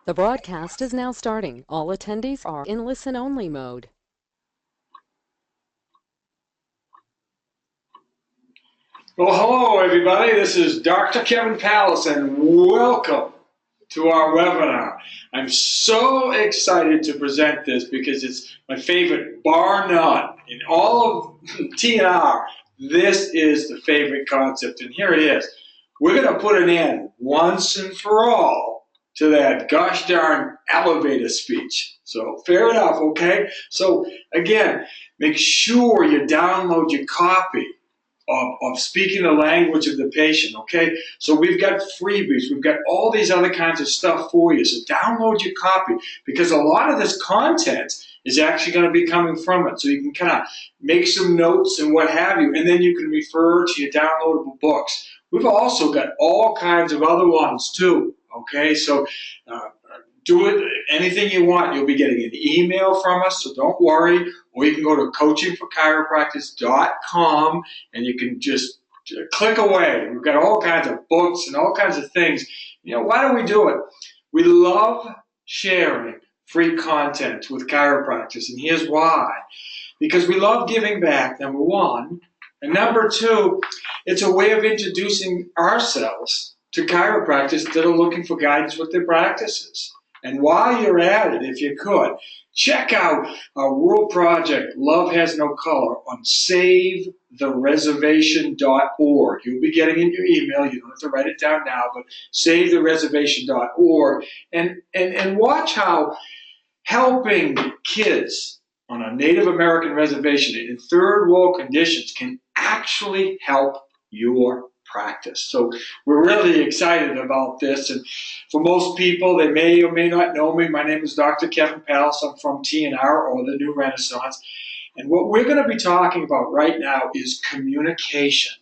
The broadcast is now starting. All attendees are in listen-only mode. Well, hello, everybody. This is Dr. Kevin Pallas, and welcome to our webinar. I'm so excited to present this because it's my favorite, bar none. In all of TNR, this is the favorite concept, and here it is. We're going to put an end, once and for all, to that gosh darn elevator speech. So, fair enough, okay? So, again, make sure you download your copy of speaking the language of the patient, okay? So we've got freebies, we've got all these other kinds of stuff for you. So download your copy because a lot of this content is actually going to be coming from it. So you can kind of make some notes and what have you, and then you can refer to your downloadable books. We've also got all kinds of other ones too, okay? So do it, anything you want. You'll be getting an email from us, so don't worry. Or you can go to coachingforchiropractic.com and you can just click away. We've got all kinds of books and all kinds of things. You know, why do we do it? We love sharing free content with chiropractors, and here's why. Because we love giving back, number one. And number two, it's a way of introducing ourselves to chiropractors that are looking for guidance with their practices. And while you're at it, if you could, check out our world project, Love Has No Color, on SaveTheReservation.org. You'll be getting in your email. You don't have to write it down now, but SaveTheReservation.org. And watch how helping kids on a Native American reservation in third world conditions can actually help your practice. So we're really excited about this. And for most people, they may or may not know me. My name is Dr. Kevin Pallas. I'm from TNR, or the New Renaissance. And what we're going to be talking about right now is communication.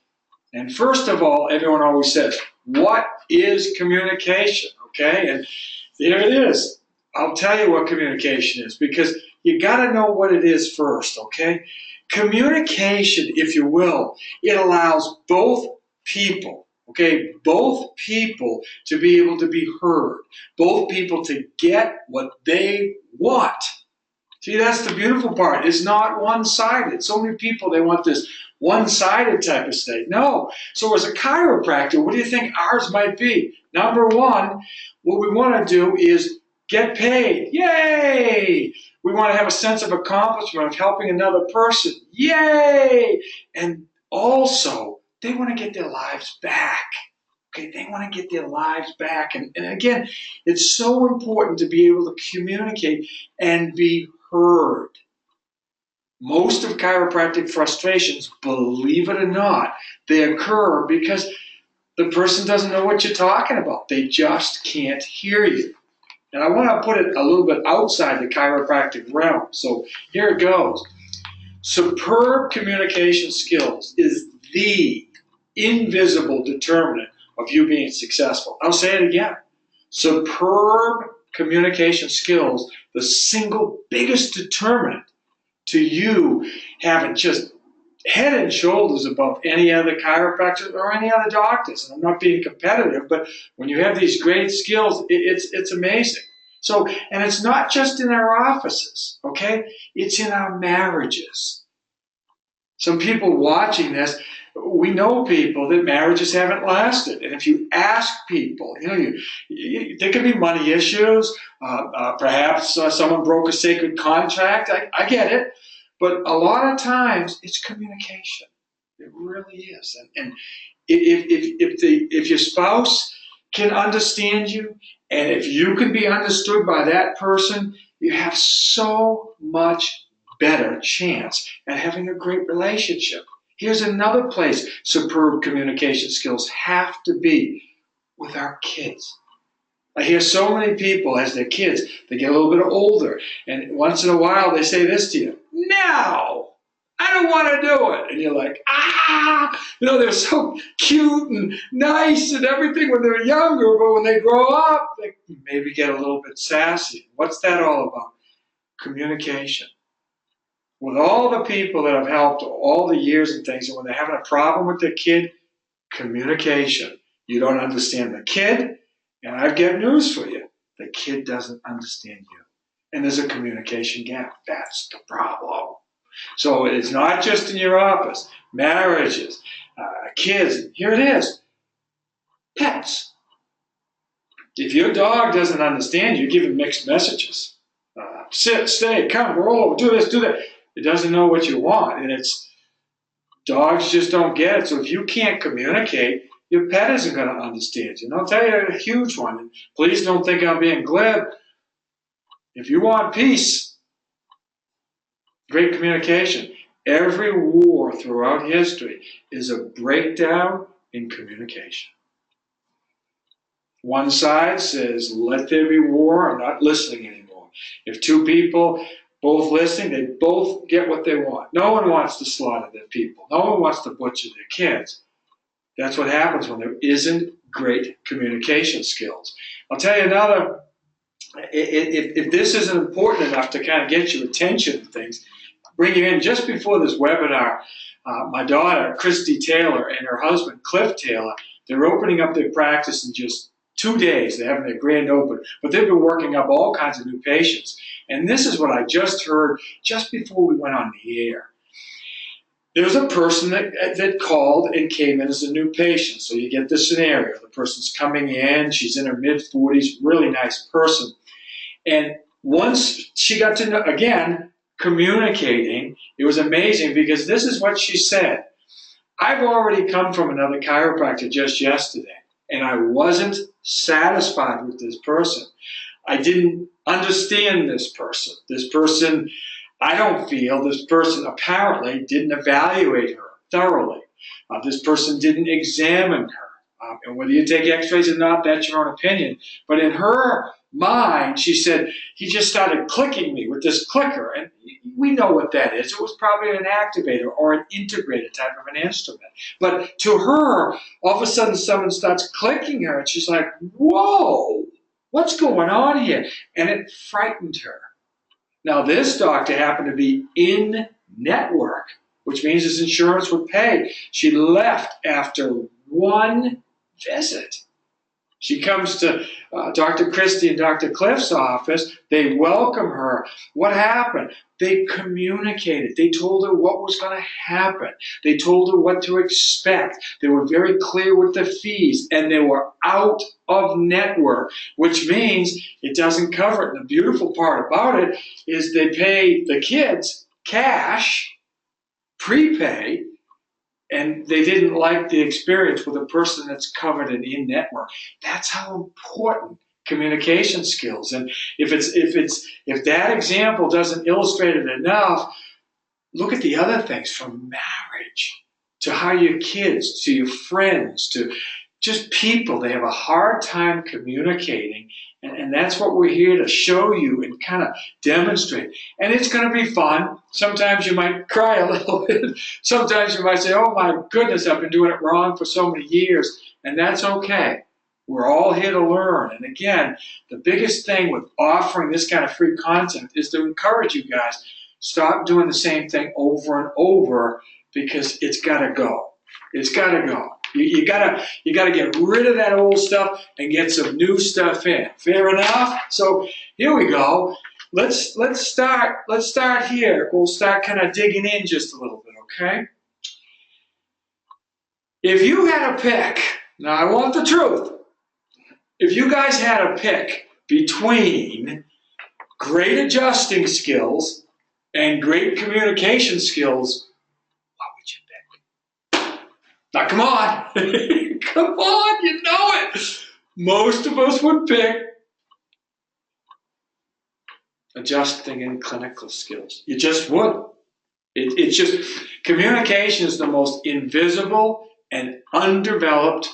And first of all, everyone always says, what is communication? Okay, and there it is. I'll tell you what communication is, because you got to know what it is first, okay? Communication, if you will, it allows both people, okay, both people to be able to be heard, both people to get what they want. See, that's the beautiful part. It's not one-sided. So many people, they want this one-sided type of state. No. So as a chiropractor, what do you think ours might be? Number one, what we want to do is get paid. Yay! We want to have a sense of accomplishment of helping another person. Yay! And also, they want to get their lives back. Okay, they want to get their lives back. And again, it's so important to be able to communicate and be heard. Most of chiropractic frustrations, believe it or not, they occur because the person doesn't know what you're talking about. They just can't hear you. And I want to put it a little bit outside the chiropractic realm. So here it goes. Superb communication skills is the invisible determinant of you being successful. I'll say it again. Superb communication skills, the single biggest determinant to you having just head and shoulders above any other chiropractor or any other doctors. And I'm not being competitive, but when you have these great skills, it's amazing. So, and it's not just in our offices, okay? It's in our marriages. Some people watching this, we know people that marriages haven't lasted. And if you ask people, there could be money issues. Perhaps someone broke a sacred contract. I get it. But a lot of times it's communication. It really is. And if your spouse can understand you, and if you can be understood by that person, you have so much better chance at having a great relationship. Here's another place superb communication skills have to be: with our kids. I hear so many people, as their kids, they get a little bit older, and once in a while they say this to you: no, I don't want to do it. And you're like, they're so cute and nice and everything when they're younger, but when they grow up, they maybe get a little bit sassy. What's that all about? Communication. With all the people that I've helped all the years and things, and when they're having a problem with their kid, communication. You don't understand the kid, and I've got news for you. the kid doesn't understand you. And there's a communication gap. That's the problem. So it's not just in your office, marriages, kids. Here it is, pets. If your dog doesn't understand you, give him mixed messages. Sit, stay, come, roll over, do this, do that. It doesn't know what you want, and dogs just don't get it. So if you can't communicate, your pet isn't going to understand you. And I'll tell you a huge one. And please don't think I'm being glib. If you want peace, great communication. Every war throughout history is a breakdown in communication. One side says, let there be war, I'm not listening anymore. If two people both listening, they both get what they want. No one wants to slaughter their people. No one wants to butcher their kids. That's what happens when there isn't great communication skills. I'll tell you another, if this isn't important enough to kind of get your attention and things, bring you in just before this webinar, my daughter, Christy Taylor, and her husband, Cliff Taylor, they're opening up their practice in just 2 days. They're having their grand open, but they've been working up all kinds of new patients. And this is what I just heard just before we went on the air. There's a person that called and came in as a new patient. So you get this scenario. The person's coming in, she's in her mid-40s, really nice person. And once she got to know, again, communicating, it was amazing because this is what she said. I've already come from another chiropractor just yesterday, and I wasn't satisfied with this person. I didn't understand this person. This person, I don't feel, this person apparently didn't evaluate her thoroughly. This person didn't examine her. And whether you take x-rays or not, that's your own opinion. But in her mind, she said, he just started clicking me with this clicker. And we know what that is. It was probably an activator or an integrated type of an instrument. But to her, all of a sudden someone starts clicking her and she's like, whoa, what's going on here? And it frightened her. Now this doctor happened to be in network, which means his insurance would pay. She left after one visit. She comes to Dr. Christie and Dr. Cliff's office. They welcome her. What happened? They communicated. They told her what was going to happen. They told her what to expect. They were very clear with the fees, and they were out of network, which means it doesn't cover it. And the beautiful part about it is they pay the kids cash, prepay, and they didn't like the experience with a person that's covered and in network. That's how important communication skills. And if that example doesn't illustrate it enough, look at the other things, from marriage to how your kids, to your friends, to just people. They have a hard time communicating. And that's what we're here to show you and kind of demonstrate. And it's going to be fun. Sometimes you might cry a little bit. Sometimes you might say, oh my goodness, I've been doing it wrong for so many years. And that's okay. We're all here to learn. And again, the biggest thing with offering this kind of free content is to encourage you guys, stop doing the same thing over and over, because it's got to go. It's got to go. You gotta get rid of that old stuff and get some new stuff in. Fair enough? So here we go. Let's start here. We'll start kind of digging in just a little bit, okay? If you had a pick, now I want the truth. If you guys had a pick between great adjusting skills and great communication skills, what would you pick? Now, come on. Come on, you know it. Most of us would pick adjusting and clinical skills. You just would. It's just, communication is the most invisible and undeveloped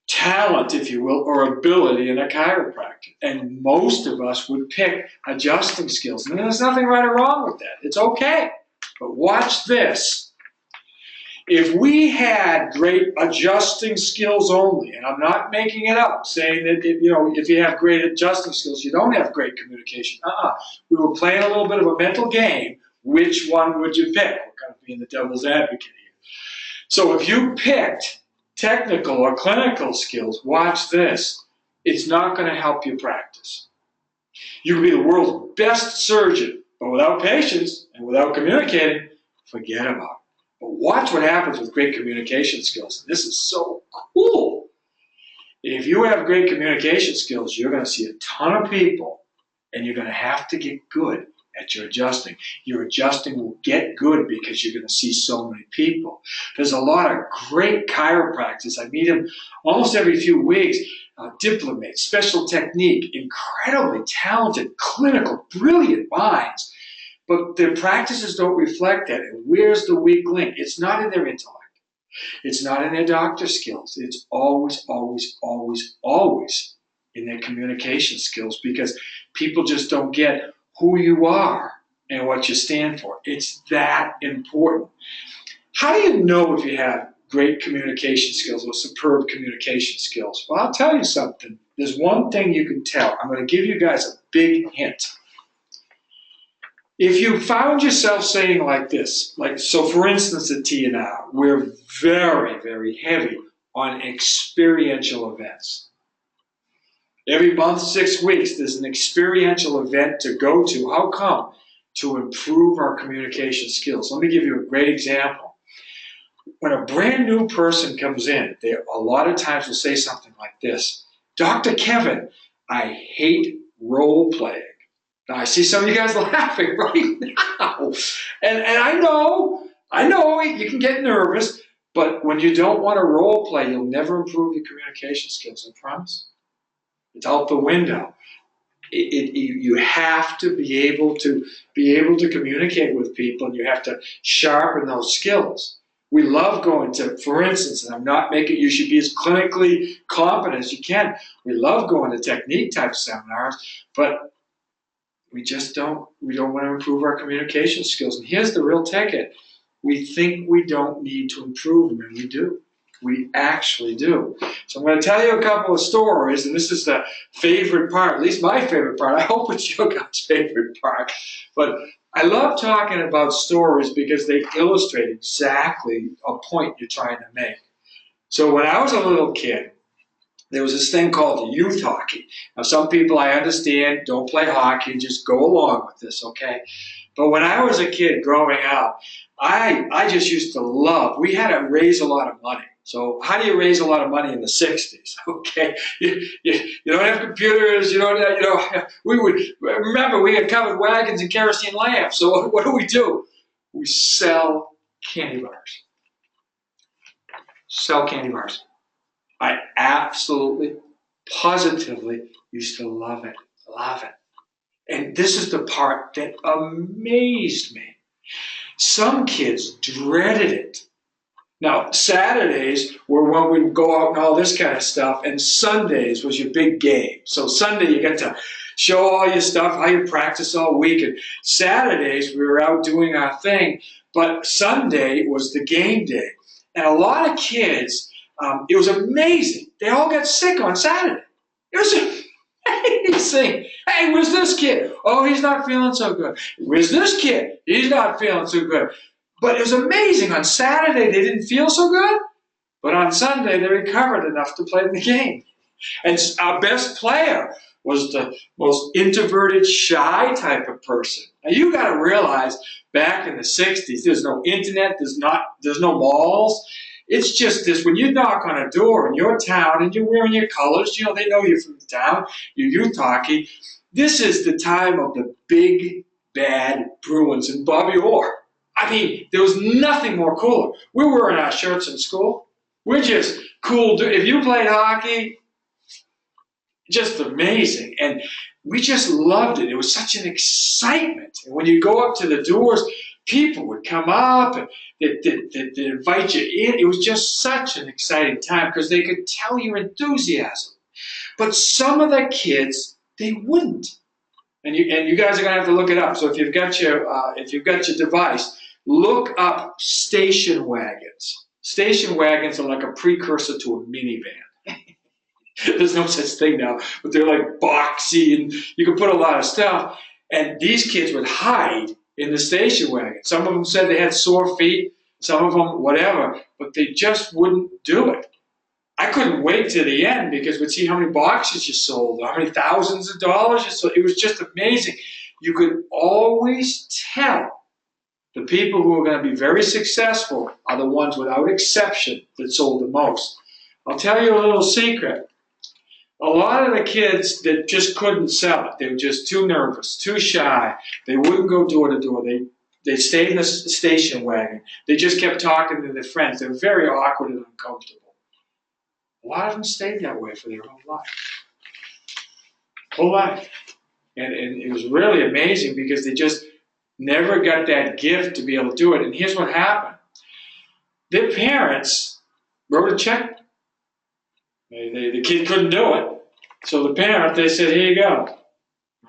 talent, if you will, or ability in a chiropractor. And most of us would pick adjusting skills. And there's nothing right or wrong with that. It's okay. But watch this. If we had great adjusting skills only, and I'm not making it up, saying that if you have great adjusting skills, you don't have great communication. We were playing a little bit of a mental game. Which one would you pick? We're kind of being the devil's advocate here. So if you picked technical or clinical skills, watch this. It's not going to help you practice. You can be the world's best surgeon, but without patience and without communicating, forget about it. But watch what happens with great communication skills. This is so cool. If you have great communication skills, you're going to see a ton of people, and you're going to have to get good at your adjusting. Your adjusting will get good because you're going to see so many people. There's a lot of great chiropractors. I meet them almost every few weeks. Diplomate, special technique, incredibly talented, clinical, brilliant minds. But their practices don't reflect that. And where's the weak link? It's not in their intellect. It's not in their doctor skills. It's always, always, always, always in their communication skills, because people just don't get who you are and what you stand for. It's that important. How do you know if you have great communication skills or superb communication skills? Well, I'll tell you something. There's one thing you can tell. I'm going to give you guys a big hint. If you found yourself saying like this, so for instance at TNR, we're very, very heavy on experiential events. Every month, 6 weeks, there's an experiential event to go to. How come? To improve our communication skills. Let me give you a great example. When a brand new person comes in, they a lot of times will say something like this: Dr. Kevin, I hate role playing. Now, I see some of you guys laughing right now. And I know you can get nervous, but when you don't want to role play, you'll never improve your communication skills, I promise. It's out the window. You have to be able to communicate with people, and you have to sharpen those skills. We love going to, for instance, and I'm not making, you should be as clinically competent as you can. We love going to technique type seminars, but we don't want to improve our communication skills. And here's the real ticket. We think we don't need to improve them, and we do. We actually do. So I'm going to tell you a couple of stories, and this is the favorite part, at least my favorite part. I hope it's your guys' favorite part. But I love talking about stories because they illustrate exactly a point you're trying to make. So when I was a little kid, there was this thing called youth hockey. Now, some people, I understand, don't play hockey, just go along with this, okay? But when I was a kid growing up, I just used to love, we had to raise a lot of money. So how do you raise a lot of money in the 60s? Okay, you don't have computers, we would, remember we had covered wagons and kerosene lamps. So what do? We sell candy bars. Sell candy bars. I absolutely, positively used to love it. And this is the part that amazed me. Some kids dreaded it. Now, Saturdays were when we'd go out and all this kind of stuff, and Sundays was your big game. So Sunday you get to show all your stuff, how you practice all week, and Saturdays we were out doing our thing, but Sunday was the game day. And a lot of kids, it was amazing. They all got sick on Saturday. It was amazing. Hey, where's this kid? Oh, he's not feeling so good. Where's this kid? He's not feeling so good. But it was amazing. On Saturday, they didn't feel so good. But on Sunday, they recovered enough to play the game. And our best player was the most introverted, shy type of person. Now, you got to realize, back in the 60s, there's no internet, there's no malls. It's just this, when you knock on a door in your town and you're wearing your colors, they know you're from the town, you're youth hockey. This is the time of the big, bad Bruins and Bobby Orr. I mean, there was nothing more cooler. We're wearing our shirts in school. We're just cool. If you played hockey, just amazing. And we just loved it. It was such an excitement. And when you go up to the doors, people would come up and they'd invite you in. It was just such an exciting time because they could tell your enthusiasm. But some of the kids, they wouldn't. And you guys are going to have to look it up. So if you've got your device, look up station wagons. Station wagons are like a precursor to a minivan. There's no such thing now, but they're like boxy and you can put a lot of stuff. And these kids would hide in the station wagon. Some of them said they had sore feet, some of them whatever, but they just wouldn't do it. I couldn't wait to the end because we'd see how many boxes you sold, how many thousands of dollars you sold. It was just amazing. You could always tell the people who are going to be very successful are the ones without exception that sold the most. I'll tell you a little secret. A lot of the kids that just couldn't sell it, they were just too nervous, too shy. They wouldn't go door to door. They stayed in the station wagon. They just kept talking to their friends. They were very awkward and uncomfortable. A lot of them stayed that way for their whole life. Whole life. And it was really amazing because they just never got that gift to be able to do it. And here's what happened. Their parents wrote a check. The kid couldn't do it. So the parent, they said, here you go.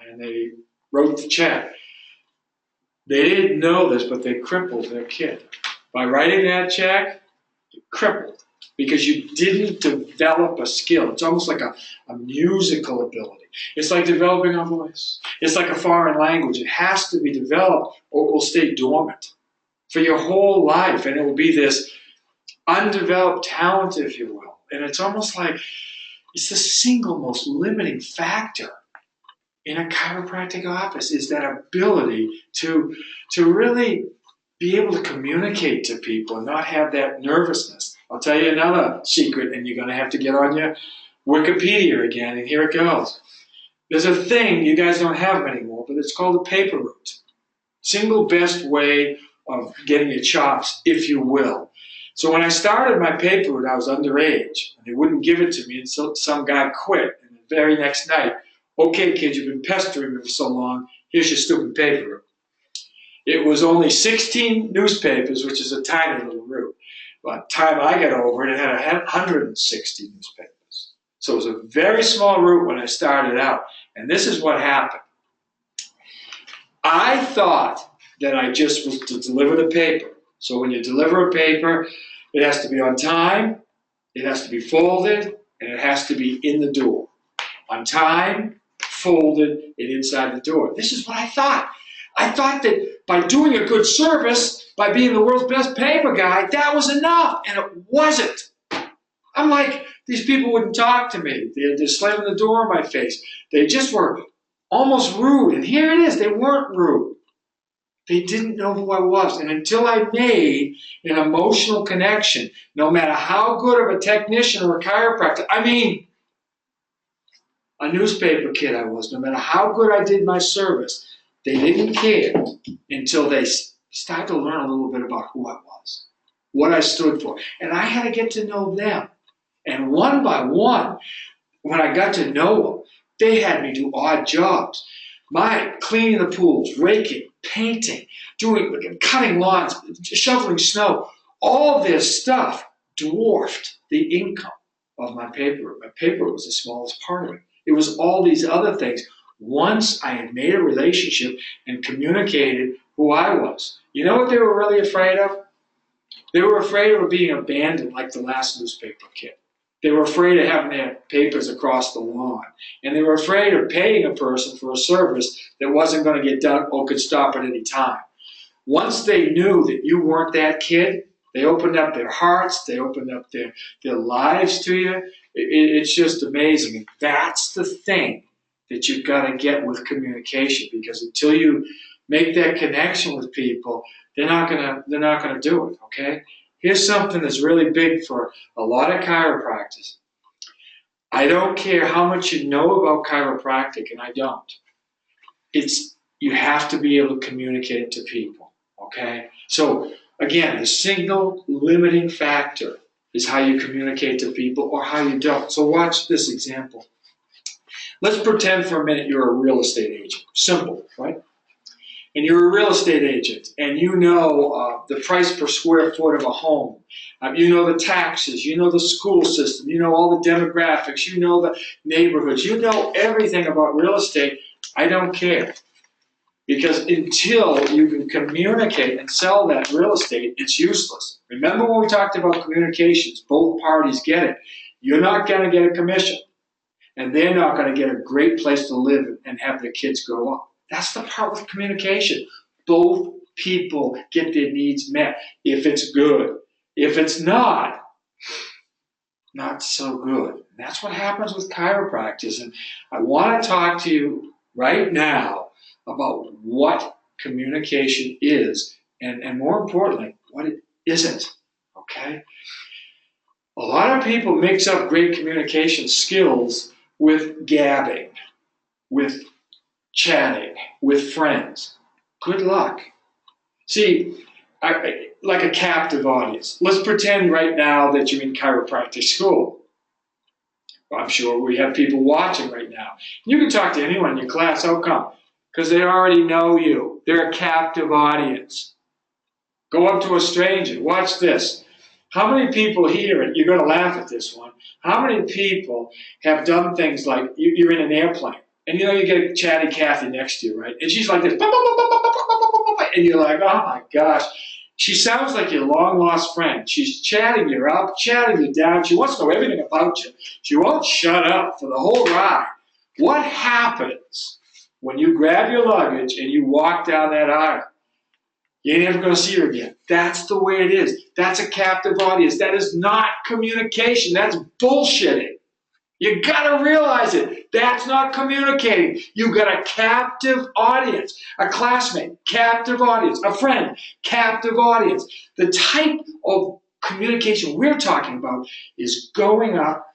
And they wrote the check. They didn't know this, but they crippled their kid. By writing that check, you crippled. Because you didn't develop a skill. It's almost like a musical ability. It's like developing a voice. It's like a foreign language. It has to be developed or it will stay dormant for your whole life. And it will be this undeveloped talent, if you will. And it's almost like it's the single most limiting factor in a chiropractic office is that ability to really be able to communicate to people and not have that nervousness. I'll tell you another secret, and you're going to have to get on your Wikipedia again, and here it goes. There's a thing you guys don't have anymore, but it's called a paper route. Single best way of getting your chops, if you will. So when I started my paper route, I was underage, and they wouldn't give it to me until some guy quit. And the very next night, okay, kids, you've been pestering me for so long, here's your stupid paper route. It was only 16 newspapers, which is a tiny little route. By the time I got over it, it had 160 newspapers. So it was a very small route when I started out. And this is what happened. I thought that I just was to deliver the paper. So when you deliver a paper, it has to be on time, it has to be folded, and it has to be in the door. On time, folded, and inside the door. This is what I thought. I thought that by doing a good service, by being the world's best paper guy, that was enough, and it wasn't. I'm like, these people wouldn't talk to me. They're slamming the door in my face. They just were almost rude, and here it is, they weren't rude. They didn't know who I was, and until I made an emotional connection, no matter how good of a technician or a chiropractor, I mean, a newspaper kid I was, no matter how good I did my service, they didn't care until they started to learn a little bit about who I was, what I stood for. And I had to get to know them. And one by one, when I got to know them, they had me do odd jobs. Cleaning the pools, raking, painting, cutting lawns, shoveling snow. All this stuff dwarfed the income of my paper. My paper was the smallest part of it. It was all these other things. Once I had made a relationship and communicated who I was. You know what they were really afraid of? They were afraid of being abandoned like the last newspaper kid. They were afraid of having their papers across the lawn. And they were afraid of paying a person for a service that wasn't going to get done or could stop at any time. Once they knew that you weren't that kid, they opened up their hearts, they opened up their lives to you. It's just amazing. And that's the thing that you've got to get with communication, because until you make that connection with people, they're not gonna do it. Okay? Here's something that's really big for a lot of chiropractors. I don't care how much you know about chiropractic, and I don't. You have to be able to communicate it to people. Okay? So again, the single limiting factor is how you communicate to people or how you don't. So watch this example. Let's pretend for a minute you're a real estate agent. Simple, right? And you're a real estate agent, and you know the price per square foot of a home. You know the taxes. You know the school system. You know all the demographics. You know the neighborhoods. You know everything about real estate. I don't care. Because until you can communicate and sell that real estate, it's useless. Remember when we talked about communications, both parties get it. You're not going to get a commission. And they're not going to get a great place to live and have their kids grow up. That's the part with communication. Both people get their needs met if it's good. If it's not, not so good. And that's what happens with chiropractors. And I want to talk to you right now about what communication is and more importantly, what it isn't. Okay? A lot of people mix up great communication skills with gabbing, with chatting, with friends. Good luck. See, like a captive audience. Let's pretend right now that you're in chiropractic school. I'm sure we have people watching right now. You can talk to anyone in your class. How come? Because they already know you. They're a captive audience. Go up to a stranger. Watch this. How many people here, and you're going to laugh at this one, how many people have done things like you're in an airplane, and you know you get Chatty Cathy next to you, right? And she's like this, and you're like, oh my gosh. She sounds like your long-lost friend. She's chatting you up, chatting you down. She wants to know everything about you. She won't shut up for the whole ride. What happens when you grab your luggage and you walk down that aisle? You ain't ever going to see her again. That's the way it is. That's a captive audience. That is not communication. That's bullshitting. You got to realize it. That's not communicating. You got a captive audience. A classmate, captive audience. A friend, captive audience. The type of communication we're talking about is going up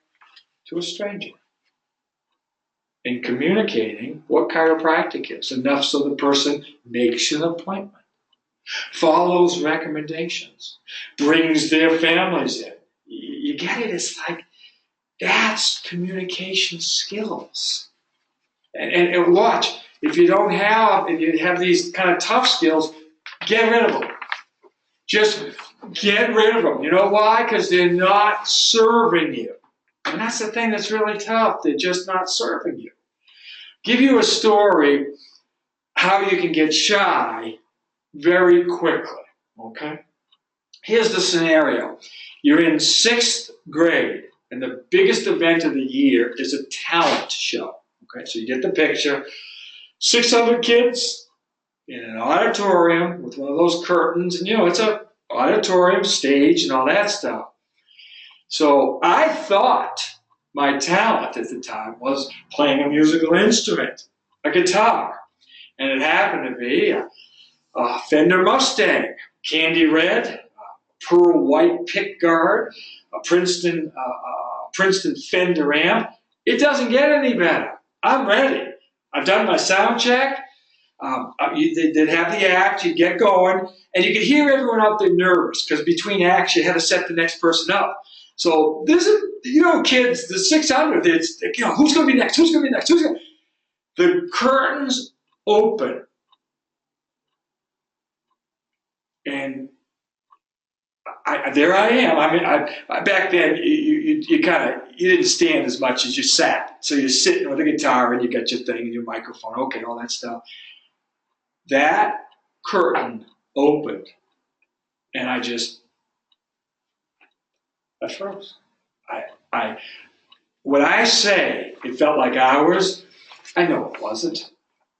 to a stranger and communicating what chiropractic is, enough so the person makes an appointment, follows recommendations, brings their families in. You get it? It's like, that's communication skills. And watch, if you have these kind of tough skills, get rid of them. Just get rid of them. You know why? Because they're not serving you. And that's the thing that's really tough. They're just not serving you. Give you a story how you can get shy very quickly, okay? Here's the scenario. You're in 6th grade, and the biggest event of the year is a talent show, okay? So you get the picture. 600 kids in an auditorium with one of those curtains, and, you know, it's an auditorium, stage, and all that stuff. So I thought my talent at the time was playing a musical instrument, a guitar, and it happened to be a Fender Mustang, candy red, pearl white pick guard, a Princeton Fender amp. It doesn't get any better. I'm ready. I've done my sound check. They'd have the act, you'd get going, and you could hear everyone out there nervous because between acts you had to set the next person up. So this is, you know, kids, the 600, it's, you know, who's going to be next? Who's going to be next? The curtains open. And there I am. I mean, back then you didn't stand as much as you sat. So you're sitting with a guitar and you got your thing and your microphone, okay, all that stuff. That curtain opened, and I froze. When I say it felt like hours, I know it wasn't.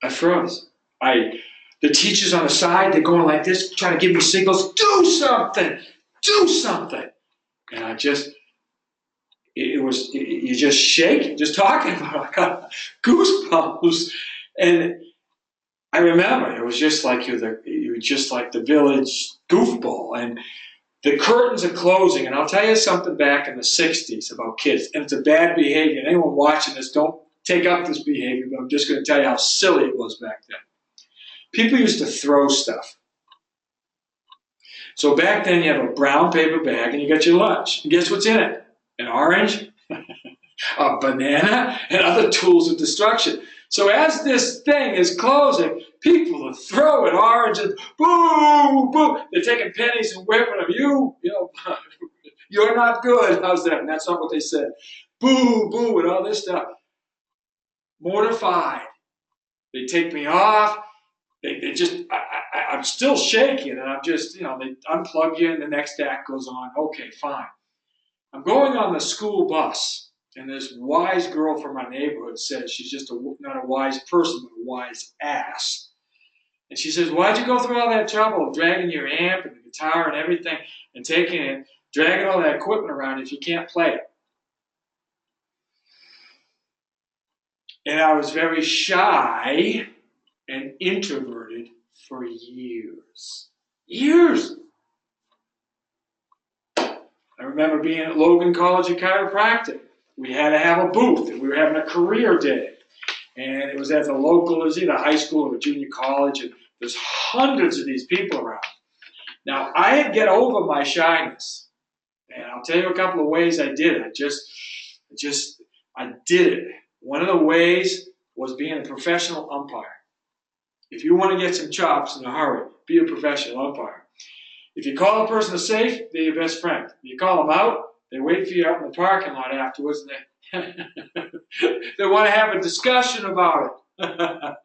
I froze. The teachers on the side, they're going like this, trying to give me signals, do something, do something. And you just shake, just talking about it. I got goosebumps. And I remember it was just like you were just like the village goofball. And the curtains are closing. And I'll tell you something back in the 60s about kids. And it's a bad behavior. Anyone watching this, don't take up this behavior, but I'm just going to tell you how silly it was back then. People used to throw stuff. So back then you have a brown paper bag and you got your lunch. And guess what's in it? An orange, a banana, and other tools of destruction. So as this thing is closing, people are throwing oranges, boom, boom. They're taking pennies and whipping them. You're not good. How's that? And that's not what they said. Boo, boo, and all this stuff. Mortified. They take me off. I'm still shaking, and I'm just, they unplug you, and the next act goes on. Okay, fine. I'm going on the school bus, and this wise girl from my neighborhood says she's just not a wise person, but a wise ass. And she says, why'd you go through all that trouble of dragging your amp and the guitar and everything and dragging all that equipment around if you can't play it? And I was very shy and introverted for years. Years. I remember being at Logan College of Chiropractic. We had to have a booth, and we were having a career day. And it was at the local, it was either high school or junior college, and there's hundreds of these people around. Now, I had to get over my shyness. And I'll tell you a couple of ways I did it. I did it. One of the ways was being a professional umpire. If you want to get some chops in a hurry, be a professional umpire. If you call a person a safe, they're your best friend. If you call them out, they wait for you out in the parking lot afterwards, and they want to have a discussion about it.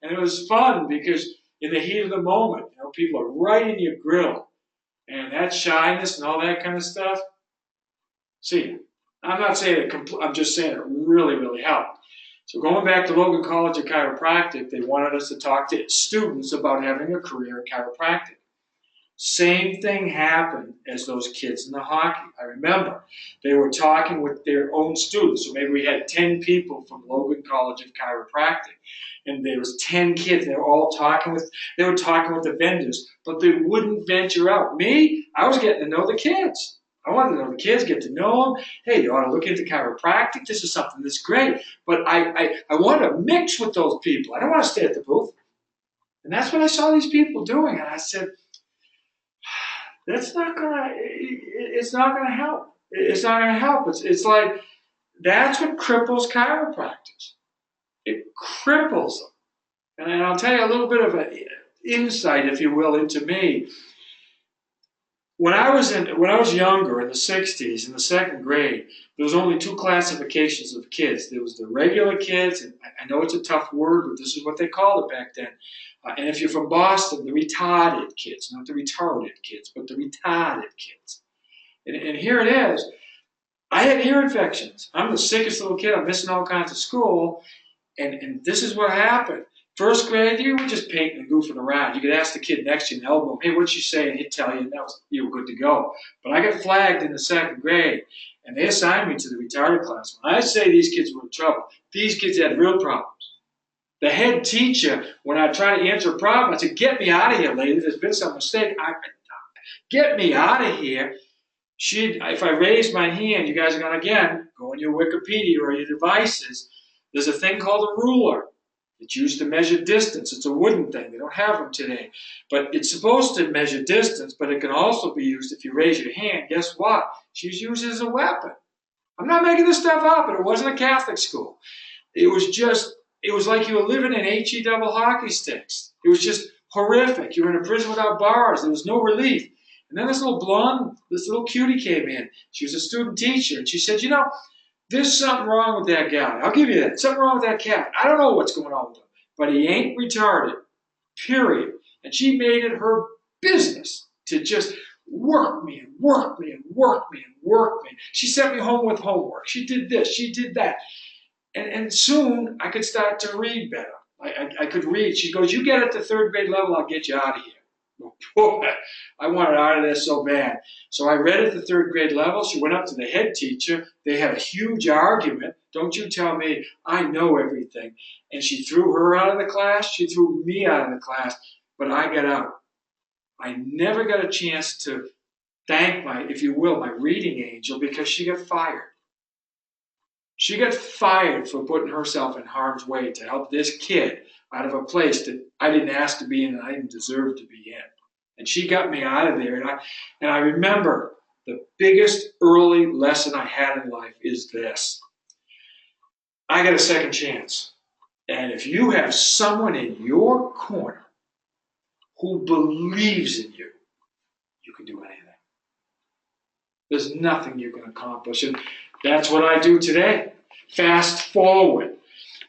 And it was fun because in the heat of the moment, people are right in your grill. And that shyness and all that kind of stuff, see, I'm not saying it, I'm just saying it really, really helped. So going back to Logan College of Chiropractic, they wanted us to talk to students about having a career in chiropractic. Same thing happened as those kids in the hockey. I remember they were talking with their own students. So maybe we had 10 people from Logan College of Chiropractic. And there was 10 kids. They were talking with the vendors, but they wouldn't venture out. Me, I was getting to know the kids. I wanted to know the kids, get to know them. Hey, you ought to look into chiropractic. This is something that's great. But I want to mix with those people. I don't want to stay at the booth. And that's what I saw these people doing. And I said, it's not gonna help. It's not gonna help. It's like that's what cripples chiropractors. It cripples them. And I'll tell you a little bit of an insight, if you will, into me. When I was younger, in the 60s, in the second grade, there was only two classifications of kids. There was the regular kids, and I know it's a tough word, but this is what they called it back then. And if you're from Boston, the retarded kids, not the retarded kids, but the retarded kids. And here it is. I had ear infections. I'm the sickest little kid. I'm missing all kinds of school. And this is what happened. First grade, you were just painting and goofing around. You could ask the kid next to you in the elbow, hey, what'd you say? And he'd tell you, and you were good to go. But I got flagged in the second grade, and they assigned me to the retarded class. When I say these kids were in trouble, these kids had real problems. The head teacher, when I try to answer a problem, I said, get me out of here, lady. There's been some mistake. Get me out of here. If I raise my hand, you guys are going to, again, go on your Wikipedia or your devices. There's a thing called a ruler. It's used to measure distance. It's a wooden thing. They don't have them today. But it's supposed to measure distance, but it can also be used if you raise your hand. Guess what? She's used as a weapon. I'm not making this stuff up, but it wasn't a Catholic school. It was like you were living in HE double hockey sticks. It was just horrific. You were in a prison without bars. There was no relief. And then this little cutie came in. She was a student teacher, and she said, there's something wrong with that guy. I'll give you that. Something wrong with that cat. I don't know what's going on with him, but he ain't retarded, period. And she made it her business to just work me and work me and work me and work me. She sent me home with homework. She did this. She did that. And soon I could start to read better. I could read. She goes, you get at the third grade level, I'll get you out of here. Boy, I wanted out of there so bad. So I read at the third grade level. She went up to the head teacher. They had a huge argument. Don't you tell me I know everything. And she threw her out of the class. She threw me out of the class. But I got out. I never got a chance to thank my reading angel because she got fired. She got fired for putting herself in harm's way to help this kid out of a place that I didn't ask to be in and I didn't deserve to be in. And she got me out of there. And I remember the biggest early lesson I had in life is this. I got a second chance. And if you have someone in your corner who believes in you, you can do anything. There's nothing you can accomplish. And that's what I do today. Fast forward.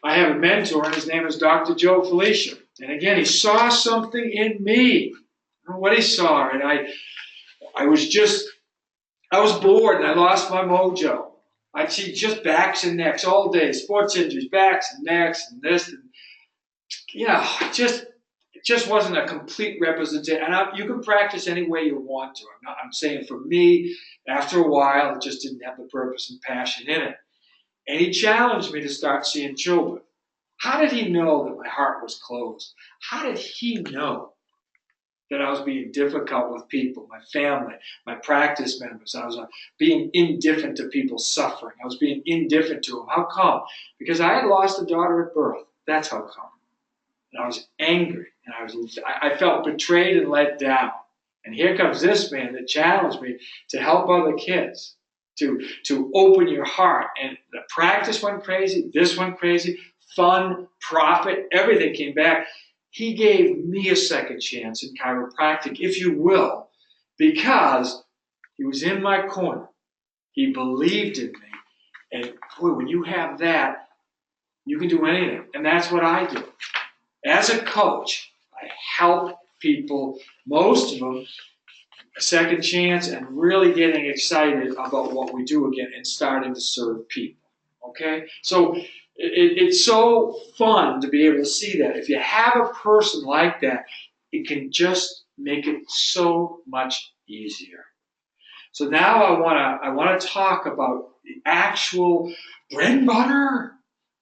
I have a mentor, and his name is Dr. Joe Felicia. And again, he saw something in me. I don't know what he saw. And I was bored, and I lost my mojo. I'd see just backs and necks all day, sports injuries, backs and necks, and this. And, it just wasn't a complete representation. And you can practice any way you want to. I'm saying for me, after a while, it just didn't have the purpose and passion in it. And he challenged me to start seeing children. How did he know that my heart was closed? How did he know that I was being difficult with people, my family, my practice members? I was being indifferent to people's suffering. I was being indifferent to them. How come? Because I had lost a daughter at birth. That's how come. And I was angry, and I felt betrayed and let down. And here comes this man that challenged me to help other kids, to open your heart. And the practice went crazy, this went crazy, fun, profit, everything came back. He gave me a second chance in chiropractic, if you will, because he was in my corner. He believed in me. And boy, when you have that, you can do anything. And that's what I do. As a coach, I help people, most of them, a second chance and really getting excited about what we do again and starting to serve people. Okay? So it's so fun to be able to see that. If you have a person like that, it can just make it so much easier. So now I want to talk about the actual bread and butter.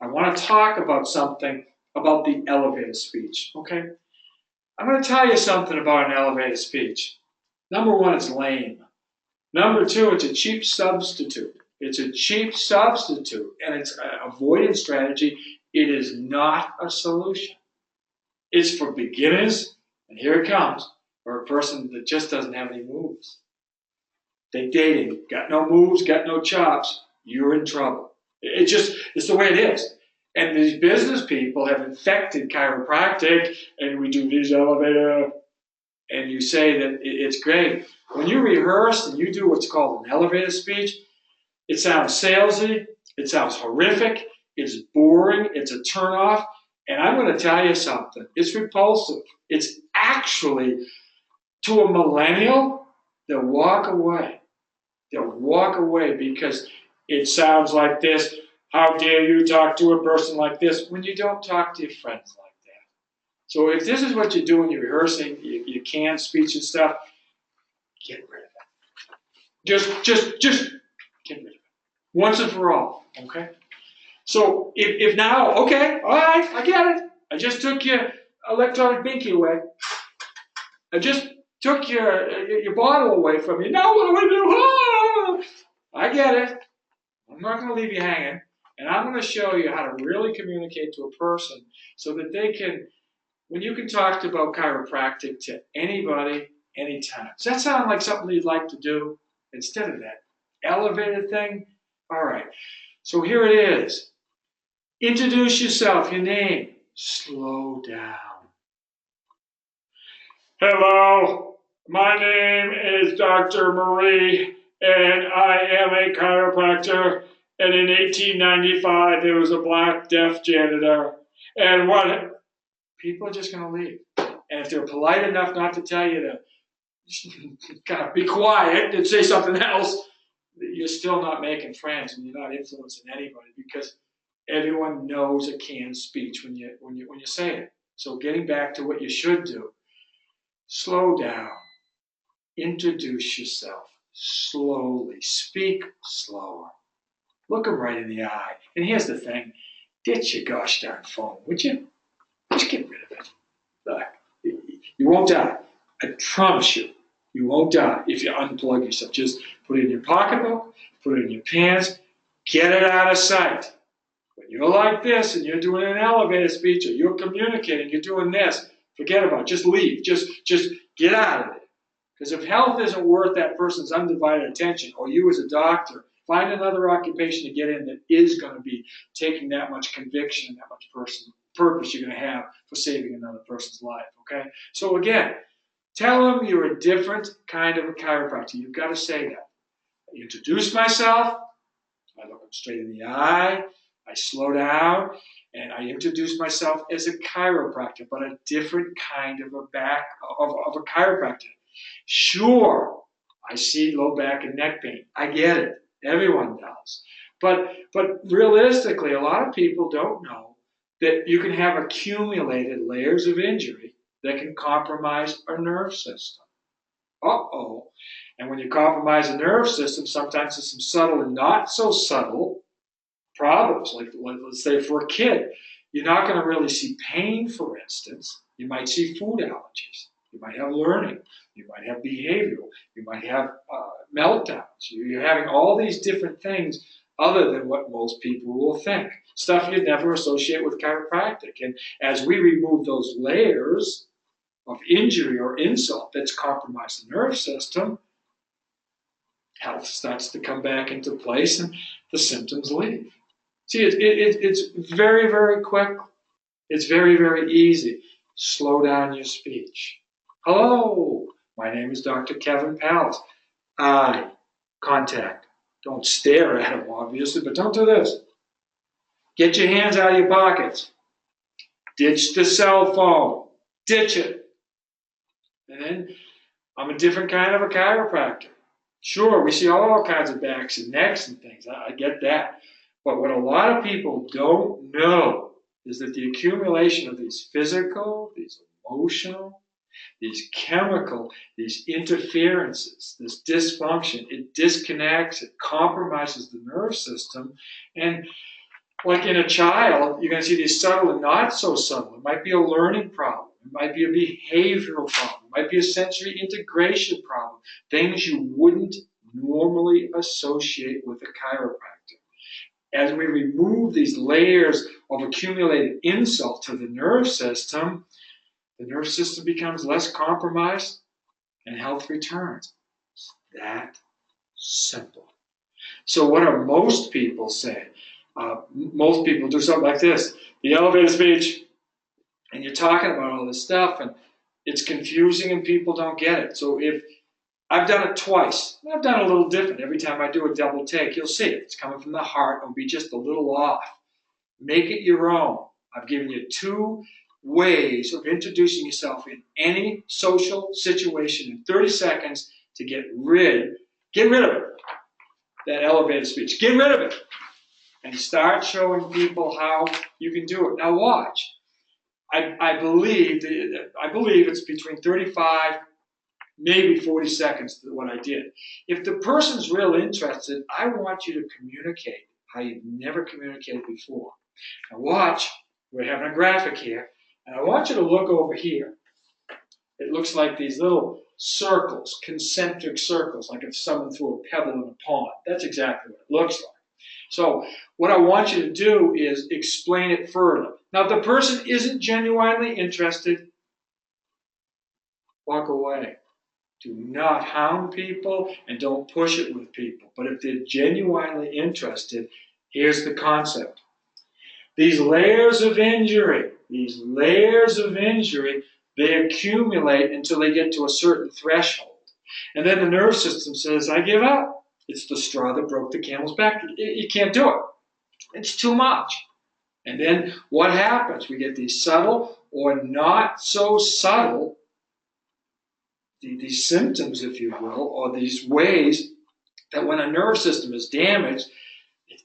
I want to talk about something about the elevator speech. Okay? I'm going to tell you something about an elevator speech. Number one, it's lame. Number two, it's a cheap substitute. It's a cheap substitute, and it's an avoidance strategy. It is not a solution. It's for beginners, and here it comes, for a person that just doesn't have any moves. They dating, got no moves, got no chops, you're in trouble. It's the way it is. And these business people have infected chiropractic, and we do these elevator, and you say that it's great. When you rehearse and you do what's called an elevator speech, it sounds salesy, it sounds horrific, it's boring, it's a turnoff, and I'm going to tell you something. It's repulsive. It's actually, to a millennial, they'll walk away. They'll walk away because it sounds like this. How dare you talk to a person like this when you don't talk to your friends like that? So if this is what you do when you're rehearsing, you can speech and stuff, get rid of it. Just get rid of it. Once and for all, okay? So if now, okay, all right, I get it. I just took your electronic binky away. I just took your bottle away from you. Now what do I do? Ah! I get it. I'm not going to leave you hanging. And I'm going to show you how to really communicate to a person so that they can, when you can talk about chiropractic to anybody, anytime. Does that sound like something you'd like to do instead of that elevated thing? All right. So here it is. Introduce yourself, your name. Slow down. Hello, my name is Dr. Marie, and I am a chiropractor. And in 1895, there was a black deaf janitor. And what? People are just going to leave. And if they're polite enough not to tell you to kind of be quiet and say something else, you're still not making friends and you're not influencing anybody because everyone knows a canned speech when you say it. So getting back to what you should do, slow down, introduce yourself slowly, speak slower, look them right in the eye. And here's the thing, ditch your gosh darn phone, would you? Just get rid of it. You won't die. I promise you, you won't die if you unplug yourself. Just put it in your pocketbook, put it in your pants, get it out of sight. When you're like this and you're doing an elevator speech or you're communicating, you're doing this, forget about it. Just leave. Just get out of it. Because if health isn't worth that person's undivided attention, or you as a doctor, find another occupation to get in that is going to be taking that much conviction and that much purpose you're going to have for saving another person's life. Okay? So again, tell them you're a different kind of a chiropractor. You've got to say that. I introduce myself. I look them straight in the eye. I slow down, and I introduce myself as a chiropractor, but a different kind of a chiropractor. Sure, I see low back and neck pain. I get it. Everyone does. But realistically, a lot of people don't know that you can have accumulated layers of injury that can compromise our nerve system. Uh-oh. And when you compromise the nerve system, sometimes there's some subtle and not so subtle problems. Like let's say for a kid, you're not going to really see pain, for instance. You might see food allergies. You might have learning. You might have behavioral. You might have meltdowns. You're having all these different things other than what most people will think. Stuff you'd never associate with chiropractic. And as we remove those layers of injury or insult that's compromised the nerve system, health starts to come back into place and the symptoms leave. See, it's very, very quick. It's very, very easy. Slow down your speech. Hello, my name is Dr. Kevin Pals. Eye contact. Don't stare at him, obviously, but don't do this. Get your hands out of your pockets. Ditch the cell phone. Ditch it. And then I'm a different kind of a chiropractor. Sure, we see all kinds of backs and necks and things. I get that. But what a lot of people don't know is that the accumulation of these physical, these emotional, these chemical, these interferences, this dysfunction, it disconnects, it compromises the nerve system. And like in a child, you're going to see these subtle and not so subtle. It might be a learning problem. It might be a behavioral problem. It might be a sensory integration problem. Things you wouldn't normally associate with a chiropractor. As we remove these layers of accumulated insult to the nerve system becomes less compromised and health returns. It's that simple. So what do most people say? Most people do something like this. The elevator speech, and you're talking about all this stuff, and it's confusing and people don't get it. So if I've done it twice, I've done it a little different. Every time I do a double take, you'll see it. It's coming from the heart. It'll be just a little off. Make it your own. I've given you 2 ways of introducing yourself in any social situation in 30 seconds to get rid of it. That elevator speech. Get rid of it. And start showing people how you can do it. Now watch. I believe it's between 35, maybe 40 seconds to what I did. If the person's real interested, I want you to communicate how you've never communicated before. Now watch, we're having a graphic here, and I want you to look over here. It looks like these little circles, concentric circles, like if someone threw a pebble in a pond. That's exactly what it looks like. So what I want you to do is explain it further. Now, if the person isn't genuinely interested, walk away. Do not hound people and don't push it with people. But if they're genuinely interested, here's the concept. These layers of injury, they accumulate until they get to a certain threshold. And then the nerve system says, I give up. It's the straw that broke the camel's back. You can't do it. It's too much. And then what happens? We get these subtle or not so subtle, these symptoms, if you will, or these ways that when a nerve system is damaged,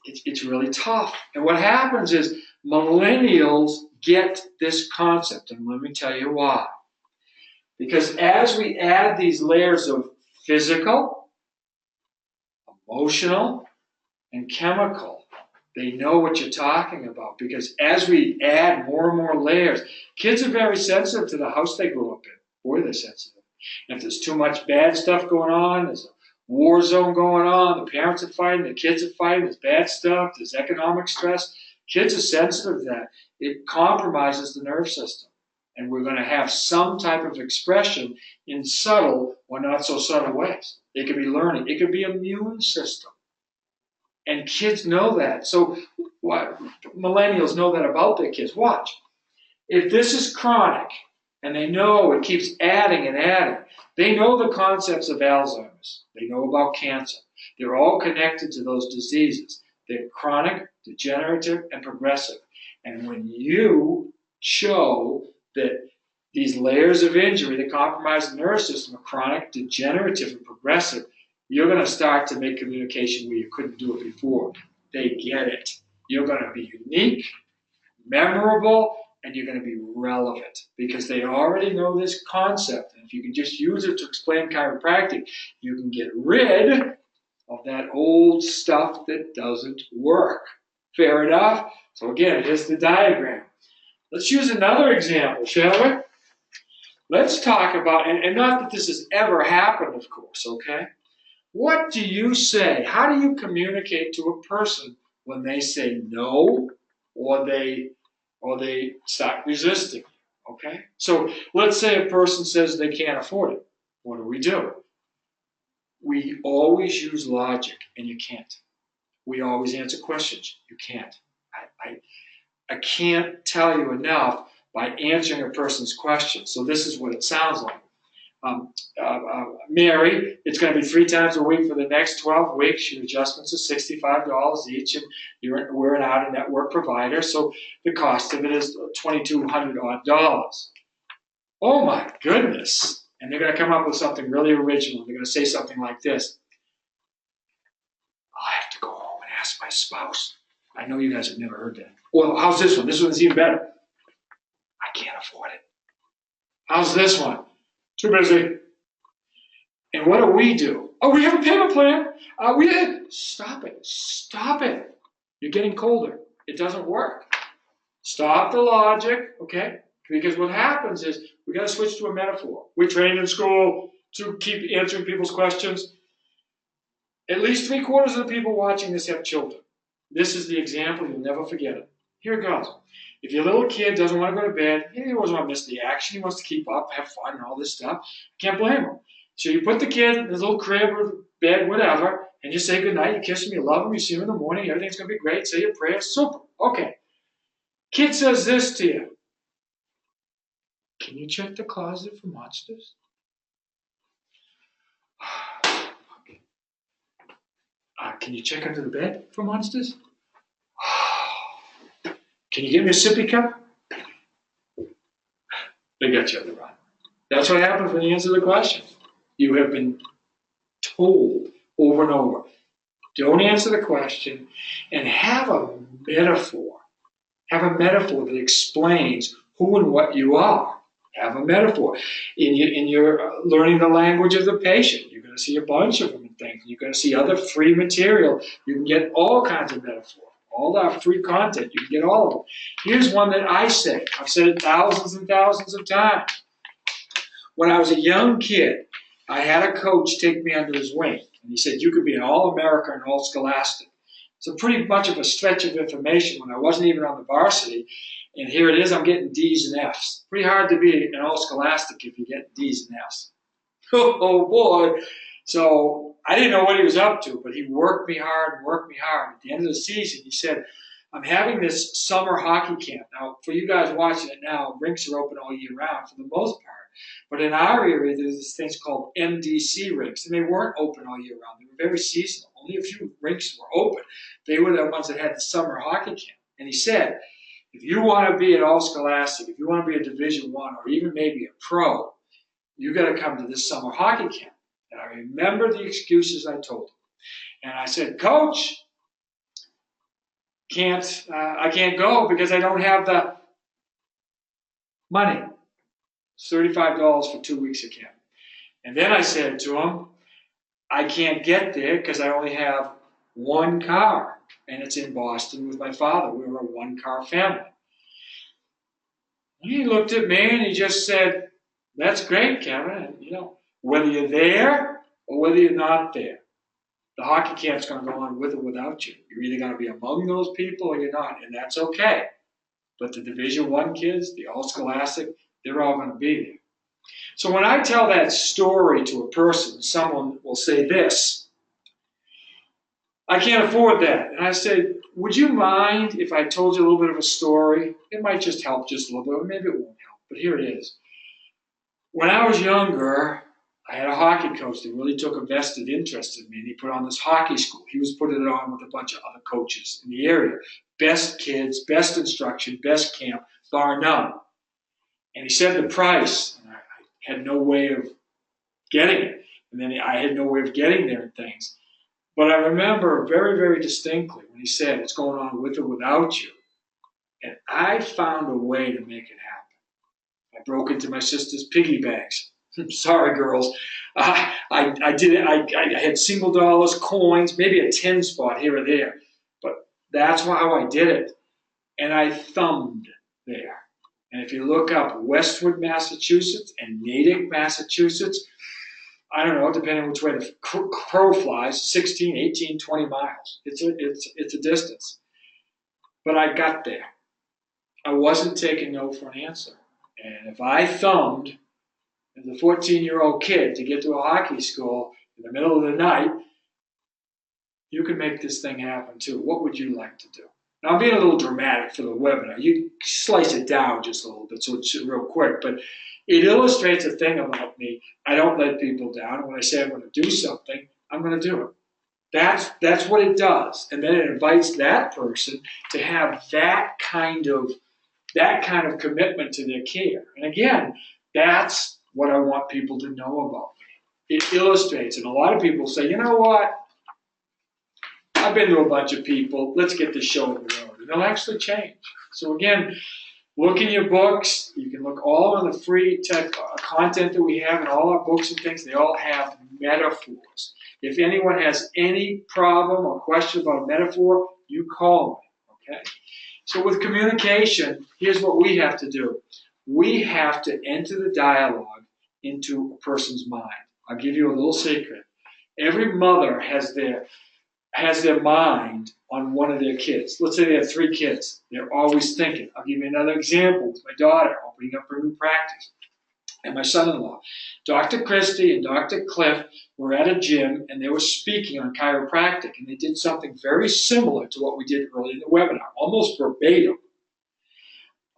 it's really tough. And what happens is millennials get this concept, and let me tell you why. Because as we add these layers of physical, emotional, and chemical, they know what you're talking about. Because as we add more and more layers, kids are very sensitive to the house they grew up in. Boy, they're sensitive. And if there's too much bad stuff going on, there's a war zone going on, the parents are fighting, the kids are fighting, there's bad stuff, there's economic stress, kids are sensitive to that. It compromises the nerve system. And we're going to have some type of expression in subtle or not so subtle ways. It could be learning. It could be immune system. And kids know that. So what, millennials know that about their kids. Watch. If this is chronic, and they know it keeps adding and adding, they know the concepts of Alzheimer's. They know about cancer. They're all connected to those diseases. They're chronic, degenerative, and progressive. And when you show that these layers of injury that compromise the nerve system are chronic, degenerative, and progressive, you're going to start to make communication where you couldn't do it before. They get it. You're going to be unique, memorable, and you're going to be relevant because they already know this concept. And if you can just use it to explain chiropractic, you can get rid of that old stuff that doesn't work. Fair enough? So again, here's the diagram. Let's use another example, shall we? Let's talk about, and not that this has ever happened, of course, okay? What do you say? How do you communicate to a person when they say no or they start resisting? Okay? So let's say a person says they can't afford it. What do? We always use logic, and you can't. We always answer questions. You can't. I can't tell you enough by answering a person's question. So this is what it sounds like. Mary, it's going to be 3 times a week for the next 12 weeks. Your adjustments are $65 each, and we're an out-of-network provider, so the cost of it is $2,200 odd. Oh my goodness! And they're going to come up with something really original. They're going to say something like this: I'll have to go home and ask my spouse. I know you guys have never heard that. Well, how's this one? This one's even better. I can't afford it. How's this one? Too busy. And what do? Oh, we have a payment plan. Stop it. Stop it. You're getting colder. It doesn't work. Stop the logic, okay? Because what happens is we got to switch to a metaphor. We're trained in school to keep answering people's questions. At least 3/4 of the people watching this have children. This is the example. You'll never forget it. Here it goes. If your little kid doesn't want to go to bed, he doesn't want to miss the action. He wants to keep up, have fun, and all this stuff. Can't blame him. So you put the kid in his little crib or bed, whatever, and you say goodnight. You kiss him, you love him, you see him in the morning. Everything's going to be great. Say your prayers. Super. Okay. Kid says this to you. Can you check the closet for monsters? Can you check under the bed for monsters? Can you get me a sippy cup? They got you on the run. That's what happens when you answer the question. You have been told over and over, don't answer the question, and have a metaphor. Have a metaphor that explains who and what you are. Have a metaphor. In your learning the language of the patient, you're going to see a bunch of them and things. You're going to see other free material. You can get all kinds of metaphor. All that free content, you can get all of them. Here's one that I say. I've said it thousands and thousands of times. When I was a young kid, I had a coach take me under his wing. And he said, you could be an All-American and All-Scholastic. It's a pretty much of a stretch of information when I wasn't even on the varsity. And here it is, I'm getting D's and F's. Pretty hard to be an All-Scholastic if you get D's and F's. Oh boy. So I didn't know what he was up to, but he worked me hard and worked me hard. At the end of the season, he said, I'm having this summer hockey camp. Now, for you guys watching it now, rinks are open all year round for the most part. But in our area, there's this thing called MDC rinks, and they weren't open all year round. They were very seasonal. Only a few rinks were open. They were the ones that had the summer hockey camp. And he said, if you want to be an All-Scholastic, if you want to be a Division I or even maybe a pro, you got to come to this summer hockey camp. And I remember the excuses I told him. And I said, Coach, I can't go because I don't have the money. It's $35 for 2 weeks of camp. And then I said to him, I can't get there because I only have one car. And it's in Boston with my father. We were a one-car family. And he looked at me and he just said, that's great, Kevin. And, whether you're there or whether you're not there, the hockey camp's going to go on with or without you. You're either going to be among those people or you're not, and that's okay. But the Division I kids, the All-Scholastic, they're all going to be there. So when I tell that story to a person, someone will say this, I can't afford that. And I said, would you mind if I told you a little bit of a story? It might just help just a little bit, or maybe it won't help, but here it is. When I was younger, I had a hockey coach that really took a vested interest in me, and he put on this hockey school. He was putting it on with a bunch of other coaches in the area. Best kids, best instruction, best camp, bar none. And he said the price, and I had no way of getting it. And then I had no way of getting there and things. But I remember very, very distinctly when he said, it's going on with or without you. And I found a way to make it happen. I broke into my sister's piggy banks. Sorry, girls. I did it. I had single dollars, coins, maybe a 10 spot here or there. But That's how I did it. And I thumbed there. And if you look up Westwood, Massachusetts and Natick, Massachusetts, I don't know, depending on which way the crow flies, 16, 18, 20 miles. It's a distance. But I got there. I wasn't taking no for an answer. And if I thumbed as a 14-year-old kid to get to a hockey school in the middle of the night, you can make this thing happen too. What would you like to do? Now, I'm being a little dramatic for the webinar. You slice it down just a little bit, so it's real quick. But it illustrates a thing about me. I don't let people down. When I say I'm going to do something, I'm going to do it. That's what it does. And then it invites that person to have that kind of commitment to their care. And again, that's what I want people to know about me. It illustrates. And a lot of people say, you know what? I've been to a bunch of people. Let's get this show on the road. And they'll actually change. So again, look in your books. You can look all on the free content that we have in all our books and things. They all have metaphors. If anyone has any problem or question about a metaphor, you call me, okay? So with communication, here's what we have to do. We have to enter the dialogue into a person's mind. I'll give you a little secret. Every mother has their mind on one of their kids. Let's say they have 3 kids. They're always thinking. I'll give you another example with my daughter opening up her new practice. And my son-in-law, Dr. Christie and Dr. Cliff were at a gym and they were speaking on chiropractic, and they did something very similar to what we did earlier in the webinar, almost verbatim.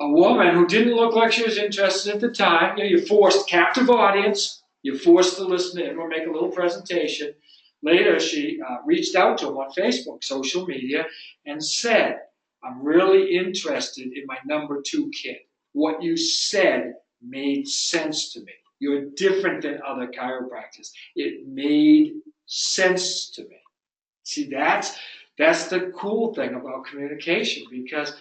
A woman who didn't look like she was interested at the time, you forced captive audience, you forced the listener to make a little presentation. Later, she reached out to him on Facebook, social media, and said, I'm really interested in my number 2 kid. What you said made sense to me. You're different than other chiropractors. It made sense to me. See, that's the cool thing about communication, because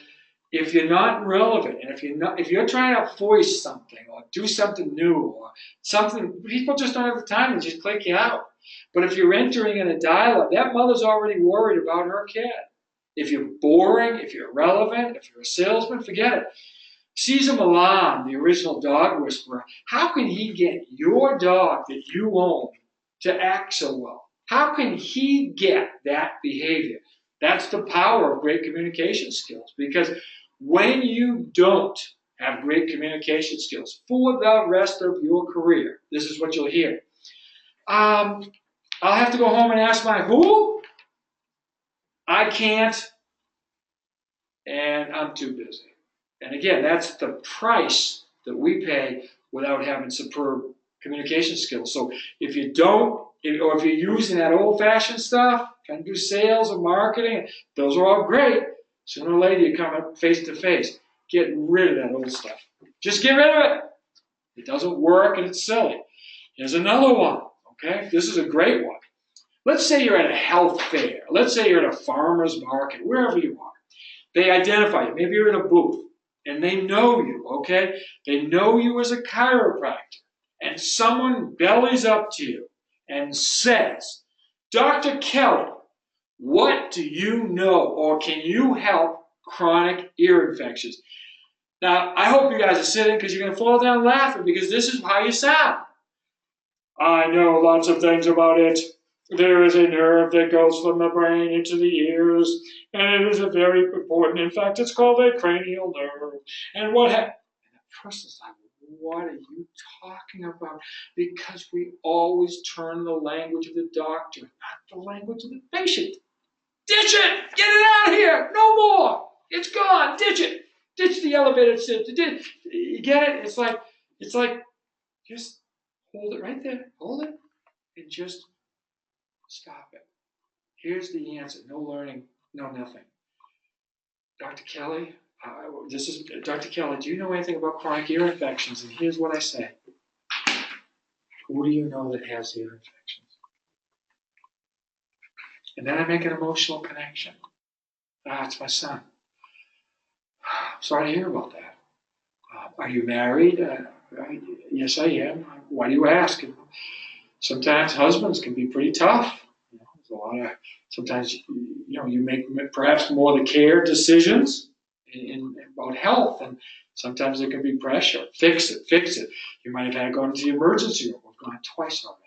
if you're not relevant, and if you're trying to voice something or do something new or something, people just don't have the time to just click you out. But if you're entering in a dialogue, that mother's already worried about her kid. If you're boring, if you're irrelevant, if you're a salesman, forget it. Cesar Millan, the original dog whisperer, how can he get your dog that you own to act so well? How can he get that behavior? That's the power of great communication skills, because when you don't have great communication skills for the rest of your career, this is what you'll hear. I'll have to go home and ask my who? I can't, and I'm too busy. And again, that's the price that we pay without having superb communication skills. So if you don't, or if you're using that old-fashioned stuff, trying to do sales or marketing, those are all great. Sooner or later, you come up face-to-face. Get rid of that old stuff. Just get rid of it. It doesn't work and it's silly. Here's another one, okay? This is a great one. Let's say you're at a health fair. Let's say you're at a farmer's market, wherever you are. They identify you. Maybe you're in a booth. And they know you, okay? They know you as a chiropractor. And someone bellies up to you and says, Dr. Kelly, what do you know, or can you help chronic ear infections? Now, I hope you guys are sitting, because you're going to fall down laughing, because this is how you sound. I know lots of things about it. There is a nerve that goes from the brain into the ears, and it is a very important. In fact, it's called a cranial nerve. And what happened? And the person's like, what are you talking about? Because we always turn the language of the doctor, not the language of the patient. Ditch it! Get it out of here! No more! It's gone! Ditch it! Ditch the elevator system. You get it? It's like, just hold it right there. Hold it and just stop it. Here's the answer. No learning, no nothing. Dr. Kelly, Dr. Kelly, do you know anything about chronic ear infections? And here's what I say. Who do you know that has ear infections? And then I make an emotional connection. It's my son. I'm sorry to hear about that. Are you married? Yes, I am. Why do you ask? Sometimes husbands can be pretty tough. There's a lot of, sometimes, you make perhaps more the care decisions about health, and sometimes there can be pressure. Fix it, fix it. You might have had to go into the emergency room. We've gone twice already.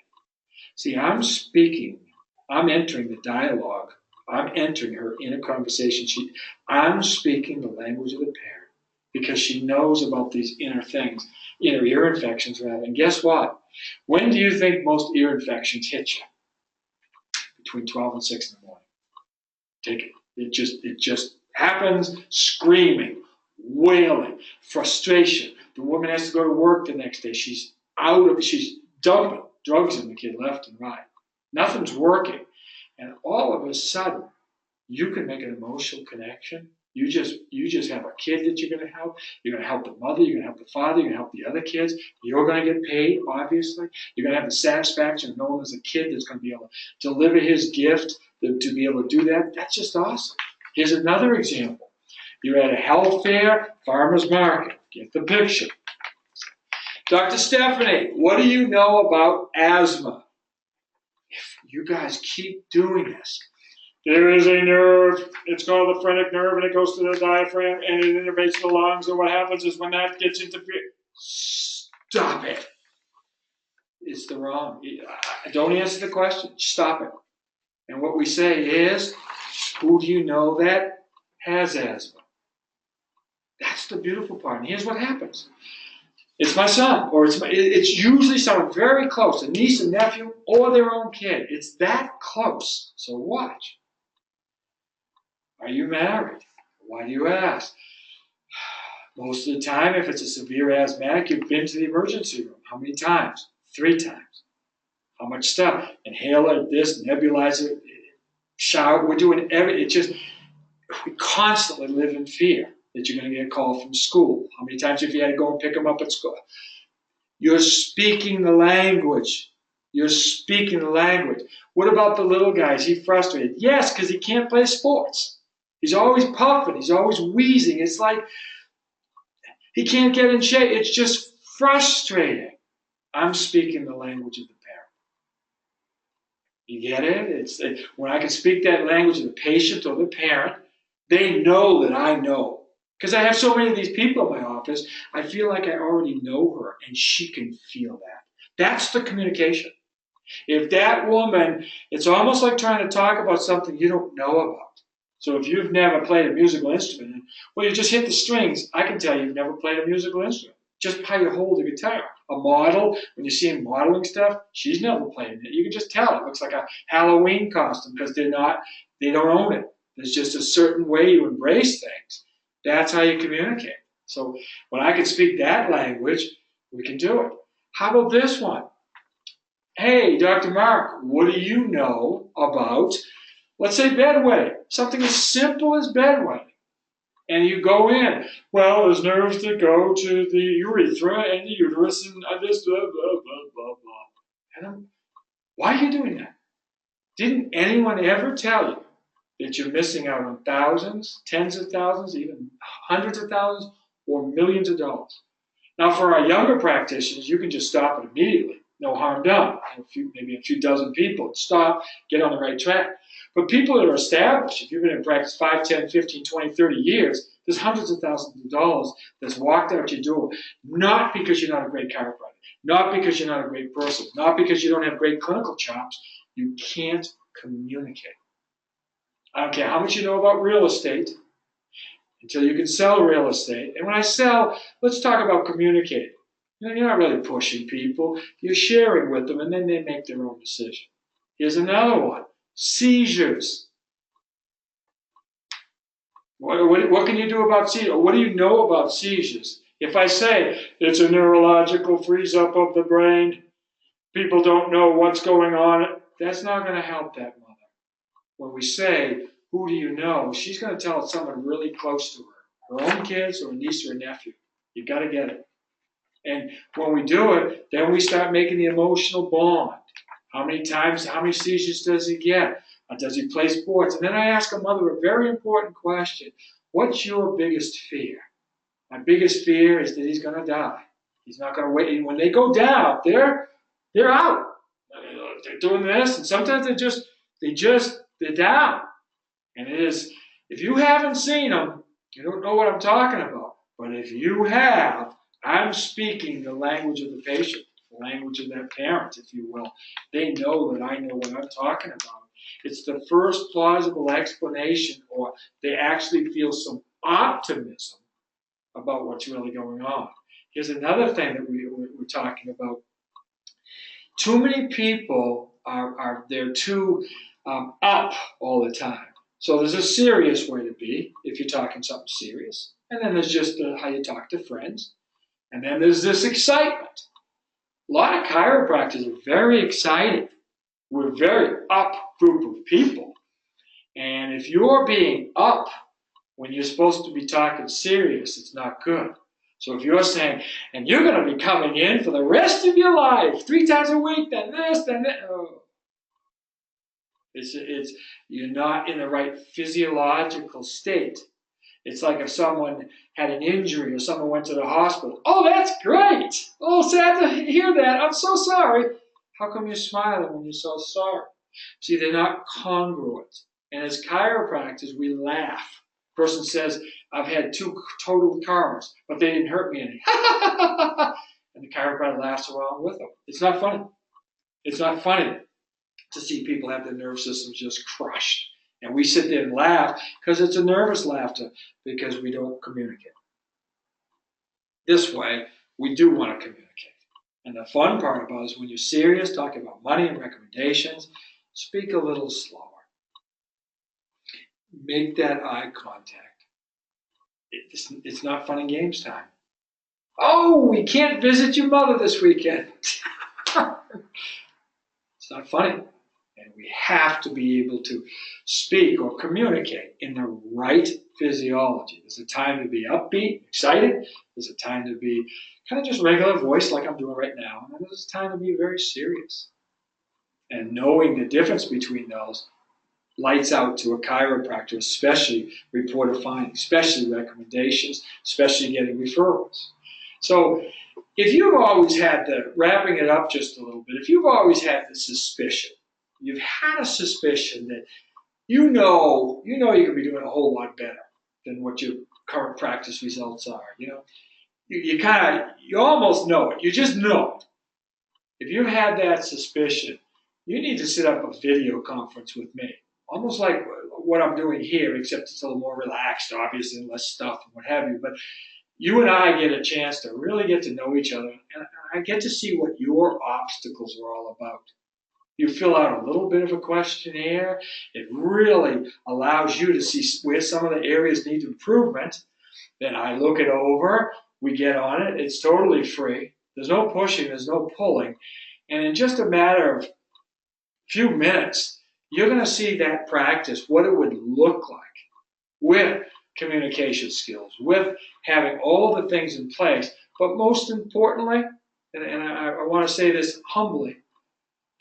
See, I'm entering the dialogue. I'm entering her in a conversation. I'm speaking the language of the parent because she knows about these inner things, inner ear infections rather. And guess what? When do you think most ear infections hit you? Between 12 and 6 in the morning. Take it. It just happens. Screaming, wailing, frustration. The woman has to go to work the next day. She's dumping drugs in the kid left and right. Nothing's working. And all of a sudden, you can make an emotional connection. You just have a kid that you're going to help. You're going to help the mother. You're going to help the father. You're going to help the other kids. You're going to get paid, obviously. You're going to have the satisfaction of knowing there's a kid that's going to be able to deliver his gift, to be able to do that. That's just awesome. Here's another example. You're at a health fair, farmer's market. Get the picture. Dr. Stephanie, what do you know about asthma? If you guys keep doing this, there is a nerve, it's called the phrenic nerve, and it goes to the diaphragm, and it innervates the lungs, and what happens is when that gets interfered, stop it. It's the wrong. Don't answer the question. Stop it. And what we say is, who do you know that has asthma? That's the beautiful part. And here's what happens. It's my son, or it's usually someone very close, a niece, a nephew, or their own kid. It's that close. So watch. Are you married? Why do you ask? Most of the time, if it's a severe asthmatic, you've been to the emergency room. How many times? 3 times. How much stuff? Inhaler, this, nebulizer, shower. We're doing everything. We constantly live in fear that you're going to get a call from school. How many times have you had to go and pick them up at school? You're speaking the language. You're speaking the language. What about the little guy? Is he frustrated? Yes, because he can't play sports. He's always puffing. He's always wheezing. It's like he can't get in shape. It's just frustrating. I'm speaking the language of the parent. You get it? When I can speak that language of the patient or the parent, they know that I know. Because I have so many of these people in my office, I feel like I already know her, and she can feel that. That's the communication. If that woman, it's almost like trying to talk about something you don't know about. So if you've never played a musical instrument, well, you just hit the strings, I can tell you've never played a musical instrument. Just how you hold a guitar. A model, when you see him modeling stuff, she's never played it. You can just tell. It looks like a Halloween costume because they don't own it. There's just a certain way you embrace things. That's how you communicate. So when I can speak that language, we can do it. How about this one? Hey, Dr. Mark, what do you know about, let's say, bedwetting? Something as simple as bedwetting. And you go in. Well, there's nerves that go to the urethra and the uterus and this, blah, blah, blah, blah, blah. And why are you doing that? Didn't anyone ever tell you that you're missing out on thousands, tens of thousands, even hundreds of thousands, or millions of dollars? Now, for our younger practitioners, you can just stop it immediately. No harm done. Maybe a few dozen people. Stop, get on the right track. But people that are established, if you've been in practice 5, 10, 15, 20, 30 years, there's hundreds of thousands of dollars that's walked out your door, not because you're not a great chiropractor, not because you're not a great person, not because you don't have great clinical chops. You can't communicate. I don't care how much you know about real estate until you can sell real estate. And when I sell, let's talk about communicating. You're not really pushing people. You're sharing with them, and then they make their own decision. Here's another one. Seizures. What can you do about seizures? What do you know about seizures? If I say it's a neurological freeze-up of the brain, people don't know what's going on, that's not going to help that mother. When we say, who do you know, she's going to tell someone really close to her own kids or a niece or a nephew. You've got to get it. And when we do it, then we start making the emotional bond. How many times, how many seizures does he get? Does he play sports? And then I ask a mother a very important question. What's your biggest fear? My biggest fear is that he's going to die. He's not going to wait. And when they go down, they're out. They're doing this, and sometimes they're down. And it is, if you haven't seen them, you don't know what I'm talking about. But if you have, I'm speaking the language of the patient, the language of that parent, if you will. They know that I know what I'm talking about. It's the first plausible explanation, or they actually feel some optimism about what's really going on. Here's another thing that we're talking about. Too many people are they're too up all the time. So there's a serious way to be if you're talking something serious. And then there's just how you talk to friends. And then there's this excitement. A lot of chiropractors are very excited. We're a very up group of people. And if you're being up when you're supposed to be talking serious, it's not good. So if you're saying, and you're going to be coming in for the rest of your life, 3 times a week, then this, then that. Oh. It's you're not in the right physiological state. It's like if someone had an injury or someone went to the hospital. Oh, that's great. Oh, sad to hear that. I'm so sorry. How come you're smiling when you're so sorry? See, they're not congruent. And as chiropractors, we laugh. A person says, I've had 2 total cars, but they didn't hurt me any. And the chiropractor laughs along with them. It's not funny. It's not funny to see people have their nerve systems just crushed. And we sit there and laugh because it's a nervous laughter because we don't communicate. This way, we do want to communicate. And the fun part about it is when you're serious, talking about money and recommendations, speak a little slower. Make that eye contact. It's not fun and games time. Oh, we can't visit your mother this weekend. It's not funny. And we have to be able to speak or communicate in the right physiology. There's a time to be upbeat, excited. There's a time to be kind of just regular voice like I'm doing right now. And then there's a time to be very serious. And knowing the difference between those lights out to a chiropractor, especially reported findings, especially recommendations, especially getting referrals. So if you've always had wrapping it up just a little bit, if you've always had the suspicion, you've had a suspicion that you know you could be doing a whole lot better than what your current practice results are. You almost know it. You just know it. If you've had that suspicion, you need to set up a video conference with me, almost like what I'm doing here, except it's a little more relaxed, obviously, and less stuff and what have you. But you and I get a chance to really get to know each other, and I get to see what your obstacles are all about. You fill out a little bit of a questionnaire. It really allows you to see where some of the areas need improvement. Then I look it over. We get on it. It's totally free. There's no pushing. There's no pulling. And in just a matter of a few minutes, you're going to see that practice, what it would look like with communication skills, with having all the things in place. But most importantly, and I want to say this humbly,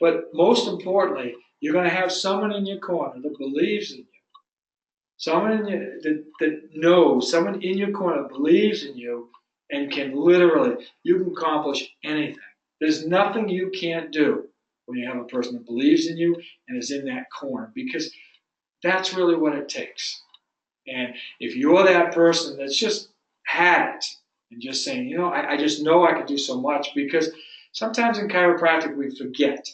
but most importantly, you're going to have someone in your corner that believes in you. Someone that knows, someone in your corner that believes in you and can literally, you can accomplish anything. There's nothing you can't do when you have a person that believes in you and is in that corner, because that's really what it takes. And if you're that person that's just had it and just saying, I just know I can do so much, because sometimes in chiropractic we forget.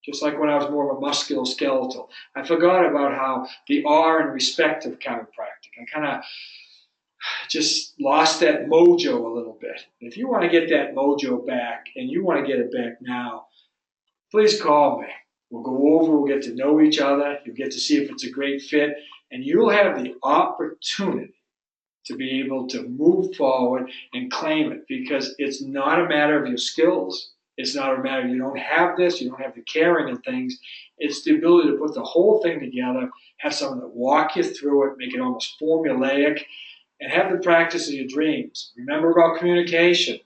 Just like when I was more of a musculoskeletal, I forgot about how the R and respect of chiropractic. I kind of just lost that mojo a little bit. If you want to get that mojo back, and you want to get it back now, please call me. We'll go over, we'll get to know each other, you'll get to see if it's a great fit, and you'll have the opportunity to be able to move forward and claim it, because it's not a matter of your skills. It's not a matter of you don't have this, you don't have the caring and things. It's the ability to put the whole thing together, have someone that walk you through it, make it almost formulaic, and have the practice of your dreams. Remember about communication.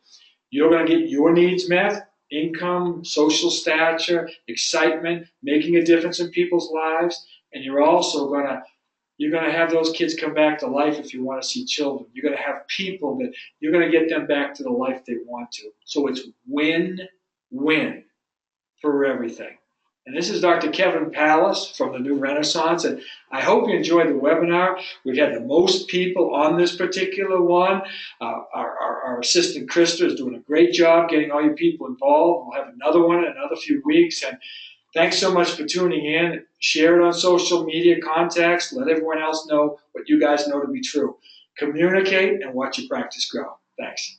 You're going to get your needs met, income, social stature, excitement, making a difference in people's lives, and you're also going to have those kids come back to life if you want to see children. You're going to have people that you're going to get them back to the life they want to. So it's win-win for everything. And this is Dr. Kevin Pallas from the New Renaissance, and I hope you enjoyed the webinar. We've had the most people on this particular one. Our assistant Krista is doing a great job getting all you people involved. We'll have another one in another few weeks, and thanks so much for tuning in. Share it on social media contacts. Let everyone else know what you guys know to be true. Communicate and watch your practice grow. Thanks.